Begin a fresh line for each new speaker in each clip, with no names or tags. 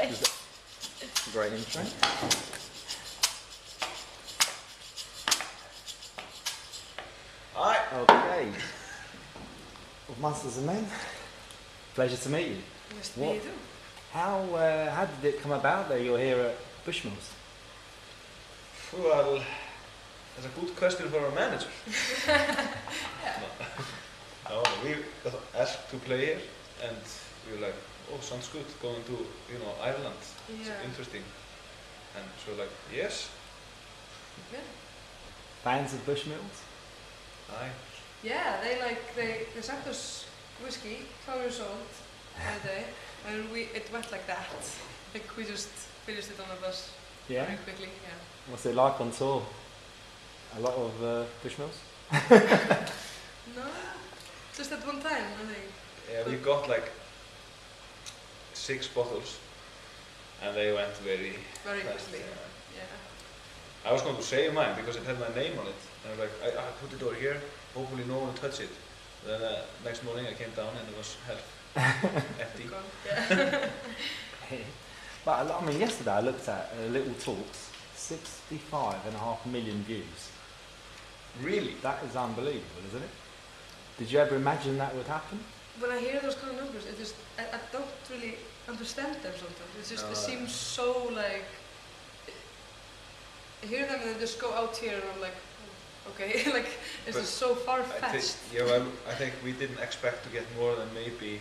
Great.
Great intro.
Hi.
Okay. Well, Masters and Men, pleasure to meet you.
Nice to meet you too.
How did it come about that you're here at Bushmills?
Well, that's a good question for our manager. No, we got asked to play here, and we were like, "Oh, sounds good. Going to Ireland. It's interesting." And so we're like, "Yes."
Yeah.
Fans of Bushmills?
Aye.
Yeah, they sent us whiskey, 12 years old, one day, and it went like that. Like we just finished it on the bus very quickly. Yeah.
What's it like on tour? A lot of Bushmills?
No, just at one time, I think.
Yeah, we got like 6 bottles, and they went very fast.
quickly. Yeah.
I was going to save mine because it had my name on it. And I was like, I put it over here, hopefully no one will touch it. Then next morning I came down and it was half empty.
Yeah.
But I mean, yesterday I looked at Little Talks, 65.5 million views.
Really?
That is unbelievable, isn't it? Did you ever imagine that would happen?
When I hear those kind of numbers, I don't really understand them sometimes. It seems so like. I hear them and then just go out here and I'm like, oh, okay, like it's just so far-fetched.
I think we didn't expect to get more than maybe,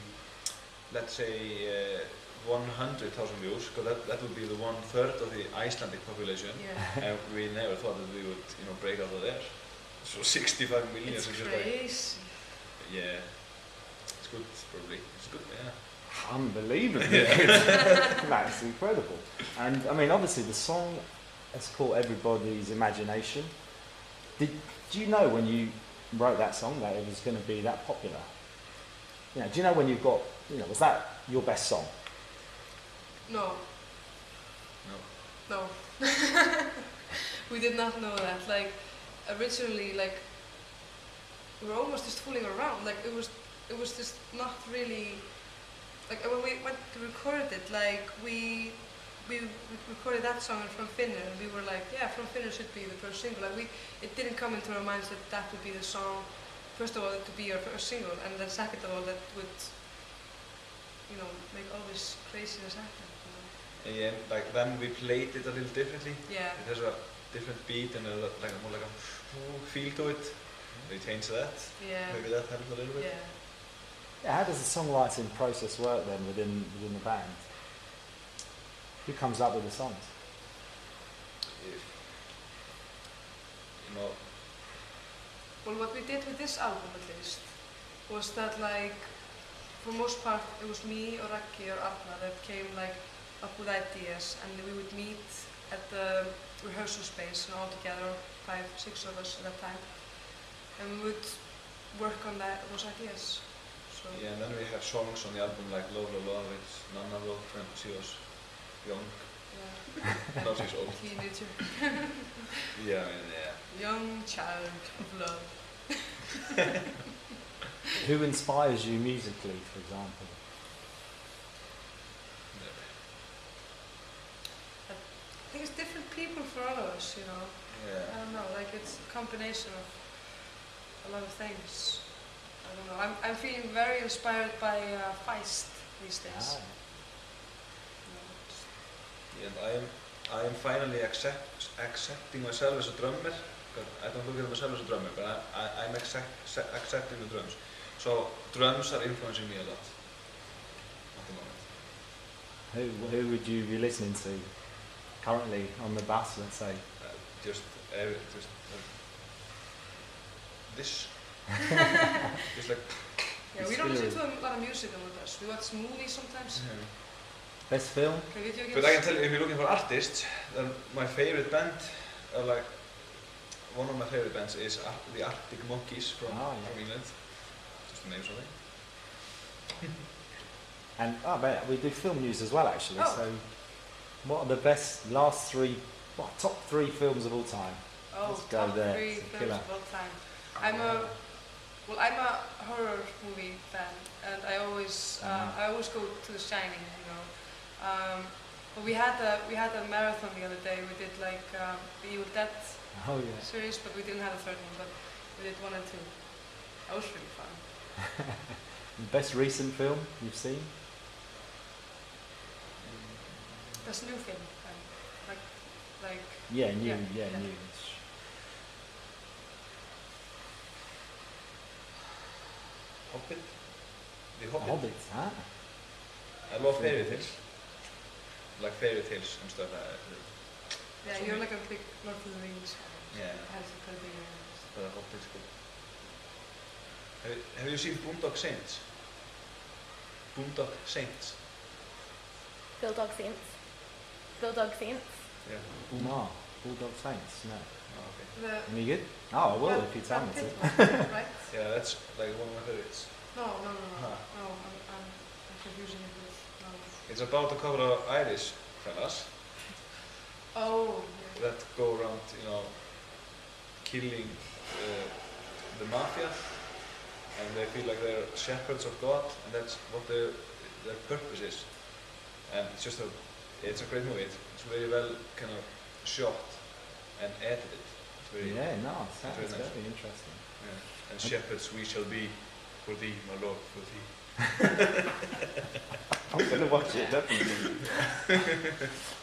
let's say, 100,000 views, because that would be the 1/3 of the Icelandic population, and we never thought that we would, break out of there. So 65 million
it's
is
crazy.
just like, yeah, it's good, probably. It's good, yeah.
Unbelievable. That's incredible. And I mean, obviously the song has caught everybody's imagination. Do you know when you wrote that song that it was going to be that popular? Do you know when you got, was that your best song?
No. We did not know that. Like, originally, like, we were almost just fooling around. Like, it was just not really, like, when we went to record it, like, we recorded that song in From Finner, and we were like, yeah, From Finner should be the first single. Like, it didn't come into our minds that that would be the song, first of all, to be our first single, and then second of all, that would, make all this craziness happen.
Yeah, like then we played it a little differently.
Yeah.
It has a different beat and more like a feel to it. We changed that.
Yeah.
Maybe that helped a little bit.
Yeah.
How does the songwriting process work then within the band? Who comes up with the songs?
Well, what we did with this album, at least, was that, like, for most part, it was me or Raggi or Arna that came, like, up with ideas, and we would meet at the rehearsal space, all together, 5, 6 of us at that time, and we would work on those ideas. So
yeah, and then we have songs on the album like Love, Love, Love, which Nanna wrote when she was young.
Yeah.
Now she's old.
Teenager.
Yeah.
Young child of love.
Who inspires you musically, for example?
I think it's different people for all of us,
Yeah.
I don't know, like it's a combination of a lot of things. I don't know. I'm feeling very inspired by Feist these days.
Yeah, and I am finally accepting myself as a drummer. I don't look at myself as a drummer, but I'm accepting the drums. So drums are influencing me a lot at the moment.
Who would you be listening to currently on the bus, let's say?
Just this. Just like.
Yeah, we don't listen to a lot of music on the bus. We watch movies sometimes.
Yeah.
Best film?
But I can tell you, if you're looking for artists, then my favorite band, one of my favorite bands is the Arctic Monkeys from England. Just the name, sorry.
And but we do film news as well, actually.
Oh.
So, what are the best top 3 films of all time?
Oh,
Let's go
top
there.
3
It's a
films
killer.
of all time. I'm a horror movie fan, and I always go to The Shining. But we had a marathon the other day. We did like the Evil Dead
Oh yeah.
series, but we didn't have a third one. But we did 1 and 2. That was really fun.
Best recent film you've seen?
That's a new film, like.
Yeah, new.
Yeah,
Yeah,
yeah.
new.
Hobbit. The Hobbit.
Hobbit, huh?
I love fairy tales. Like fairy tales and stuff.
Yeah,
So
you're
me-
like a big Lord of the Rings fan.
Yeah.
Has a kind of big.
But Hobbit sko. Have you seen Boondock Saints? Boondock Saints.
Bulldog Saints. Bulldog Saints.
Yeah.
No. Bulldog Saints, no.
Oh, okay.
The
Any good? Oh, I will
Brad-
if you tell me
Brad
to.
Pitt one, right?
Yeah, that's like one of my favorites.
No.
Huh.
No, I'm confusing it with. No.
It's about a couple of Irish fellas
Oh. Yeah.
that go around, killing the mafia, and they feel like they're shepherds of God, and that's what their purpose is. And it's a great movie. It's very well kind of shot and edited. It's very,
Yeah, no,
very
sounds
nice.
very interesting.
yeah. And shepherds we shall be for thee, my Lord, for thee.
I'm going to watch it, definitely.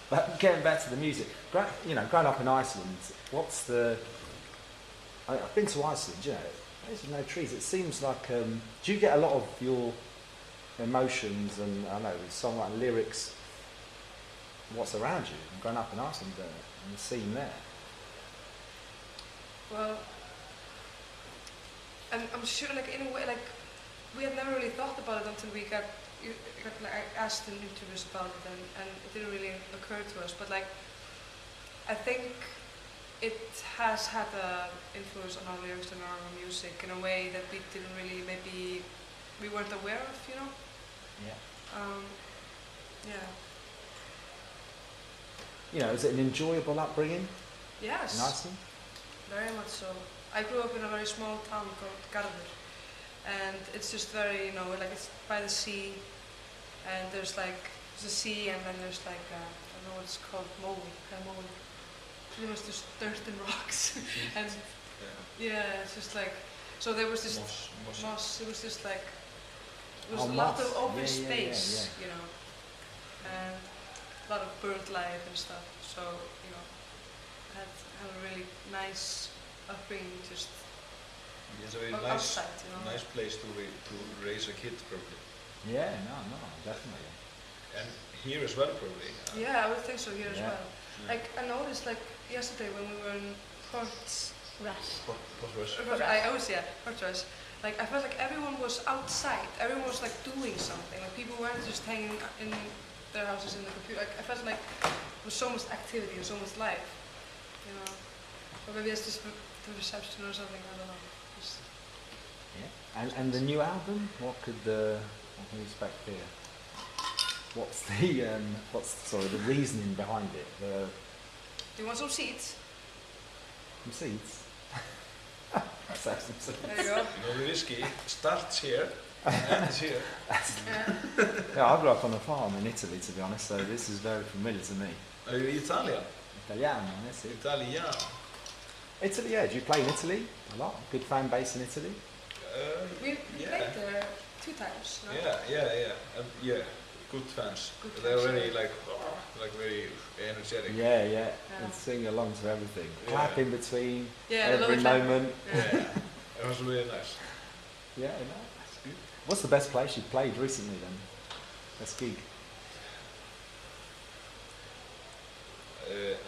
But getting back to the music, growing up in Iceland, what's the... I've been to Iceland, there's no trees. It seems like, do you get a lot of your emotions and, I don't know, songwriting lyrics, what's around you? And growing up in Iceland and the scene there.
Well, and I'm sure, like in a way, like we had never really thought about it until we got like asked in interviews about it, and it didn't really occur to us. But like, I think it has had an influence on our lyrics and our music in a way that we didn't really, maybe we weren't aware of,
Yeah.
Yeah.
Is it an enjoyable upbringing
Yes.
in Iceland?
Very much so. I grew up in a very small town called Garður, and it's just very, like it's by the sea, and there's a sea, and then there's like, I don't know what it's called, mold. Pretty much just dirt and rocks, and yeah, it's just like, so there was this moss, it was just like, it was
Oh,
a lot
moss.
of open
Yeah, yeah,
space,
yeah.
and a lot of bird life and stuff, so, I had a really nice upbringing, just
It's a very
outside,
nice place to raise a kid, probably.
Yeah, no, definitely.
And here as well, probably.
Yeah, I would think so here as
Yeah.
well. Like, I noticed, like, yesterday when we were in Portrush, Portrush, like, I felt like everyone was outside, everyone was, like, doing something, like, people weren't just hanging in their houses in the computer, like, I felt like there was so much activity and so much life, Or maybe it's just the reception or something, I don't know. Just
Yeah. And the new album, what can we expect here? What's the reasoning behind it?
do you want some seeds?
Some seeds?
There you go.
The whiskey starts here and ends here.
Yeah.
Yeah, I grew up on a farm in Italy, to be honest, so this is very familiar to me.
Are you Italian?
Italiano, that's it.
Italiano.
Italy, yeah. Do you play in Italy a lot? Good fan base in Italy?
We
Yeah.
played there 2 times, no?
Yeah. Good fans.
Good
They're
fans,
very
yeah.
very energetic.
Yeah. And sing along to everything.
Yeah.
Clap in between,
Yeah,
every
the clap.
moment.
Yeah. It was really nice.
Yeah, no, that's good. What's the best place you've played recently then? Best gig?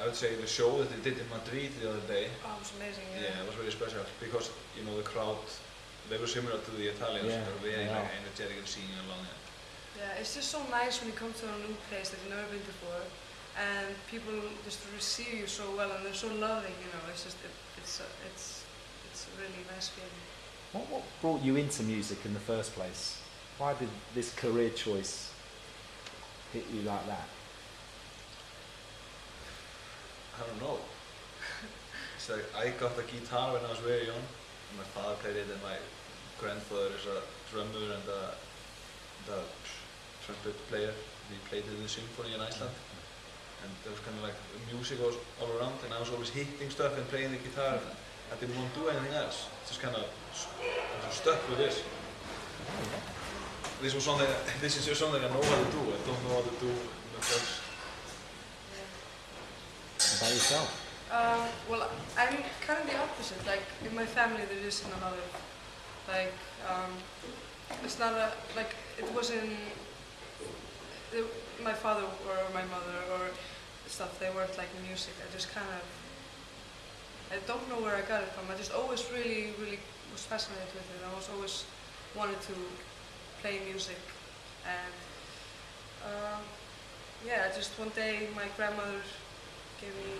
I would say the show that they did in Madrid the other day.
Oh, it was amazing,
Yeah, it was very special because the crowd, they were similar to the Italians.
Yeah,
They were very
yeah.
energetic and singing along.
Yeah, it's just so nice when you come to a new place that you've never been before, and people just receive you so well, and they're so loving. It's just it's a really nice feeling.
What brought you into music in the first place? Why did this career choice hit you like that?
I don't know. It's like I got a guitar when I was very young. My father played it, and my grandfather is a drummer and a trumpet player. He played in the symphony in Iceland. and there was kind of like music was all around, and I was always hitting stuff and playing the guitar. I didn't want to do anything else. Just kind of I was stuck with this. This is just something I know how to do. I don't know how to do much else.
What about yourself?
Well, I'm kind of the opposite. Like in my family, there isn't a lot of like. It's not a like it wasn't. My father or my mother or stuff. They weren't like music. I just kind of. I don't know where I got it from. I just always really was fascinated with it. I was always wanted to play music, and yeah, just one day my grandmother gave me,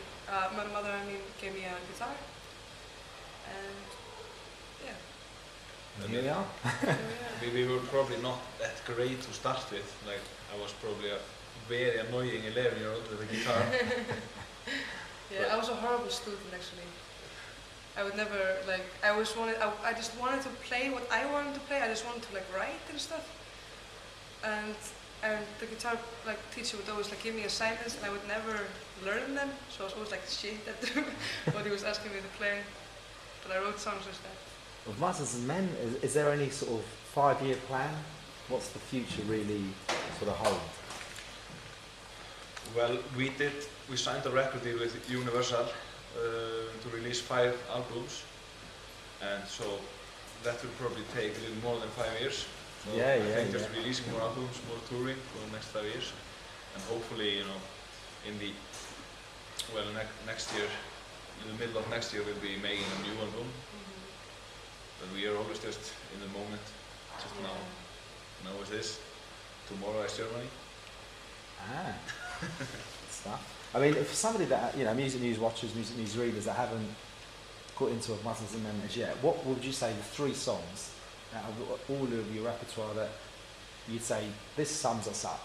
my mother gave me a guitar, and yeah.
And here we are.
We were probably not that great to start with. Like I was probably a very annoying 11-year-old with a guitar.
Yeah, I was a horrible student actually. I would never like. I just wanted to play what I wanted to play. I just wanted to like write and stuff. And the guitar like teacher would always like give me assignments, and I would never learn them. So I was always like shit at what he was asking me to play. But I wrote songs instead.
With Mothers and Men, is there any sort of 5-year plan? What's the future really sort of hold?
Well, we signed a record deal with Universal to release 5 albums, and so that will probably take a little more than 5 years. So I think just releasing more albums, more touring for the next 5 years, and hopefully, you know, in the next year, in the middle of next year, we'll be making a new album. But we are always just in the moment, just now. Now is this, tomorrow is Germany.
Ah, good stuff. I mean, for somebody that, you know, music news watchers, music news readers that haven't got into Mothers and Men as yet, what would you say the 3 songs out of all of your repertoire that you'd say, this sums us up?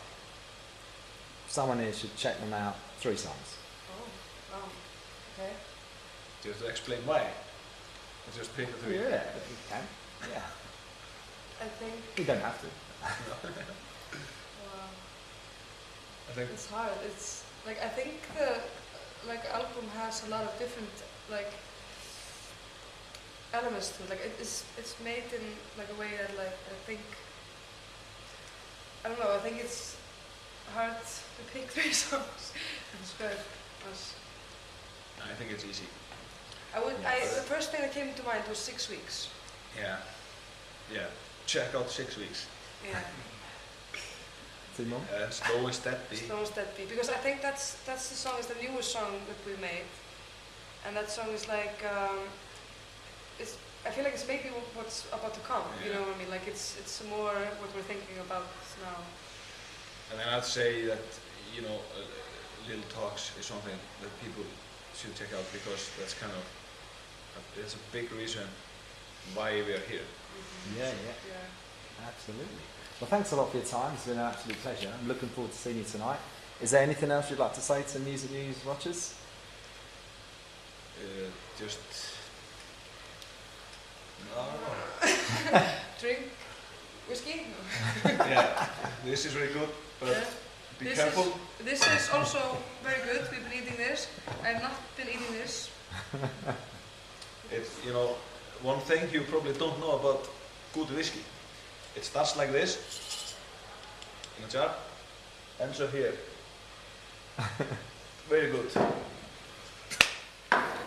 Someone here should check them out. 3 songs.
Oh, okay.
Just to explain why. Let's just pick the 3.
Yeah, if you can. Yeah.
I think.
You don't have to.
I think
it's hard. It's like I think the album has a lot of different like elements to it. Like it's made in like a way that like I don't know. I think it's hard to pick 3 songs and describe us.
I think it's easy.
The first thing that came to mind was 6 weeks.
Yeah. Check out 6 weeks.
Yeah.
Slow and steady.
Slow and steady. Because I think that's the song. Is the newest song that we made, and that song is like I feel like it's maybe what's about to come.
Yeah.
You know what I mean? Like it's more what we're thinking about now.
And then I'd say that, you know, Little Talks is something that people should check out, because that's kind of it's a big reason why we are here.
Yeah. Absolutely. Well, thanks a lot for your time. It's been an absolute pleasure. I'm looking forward to seeing you tonight. Is there anything else you'd like to say to music news watchers?
Just
Drink whiskey.
Yeah, this is very good, but be careful.
This is also very good. We've been eating this. I have not been eating this.
It's, you know, one thing you probably don't know about good whiskey. It starts like this, in a jar, ends up here. Very good.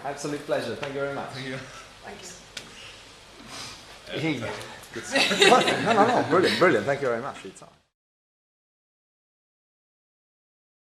Absolute pleasure. Thank you very much.
Thank you.
Thank you.
No, brilliant. Thank you very much for your time.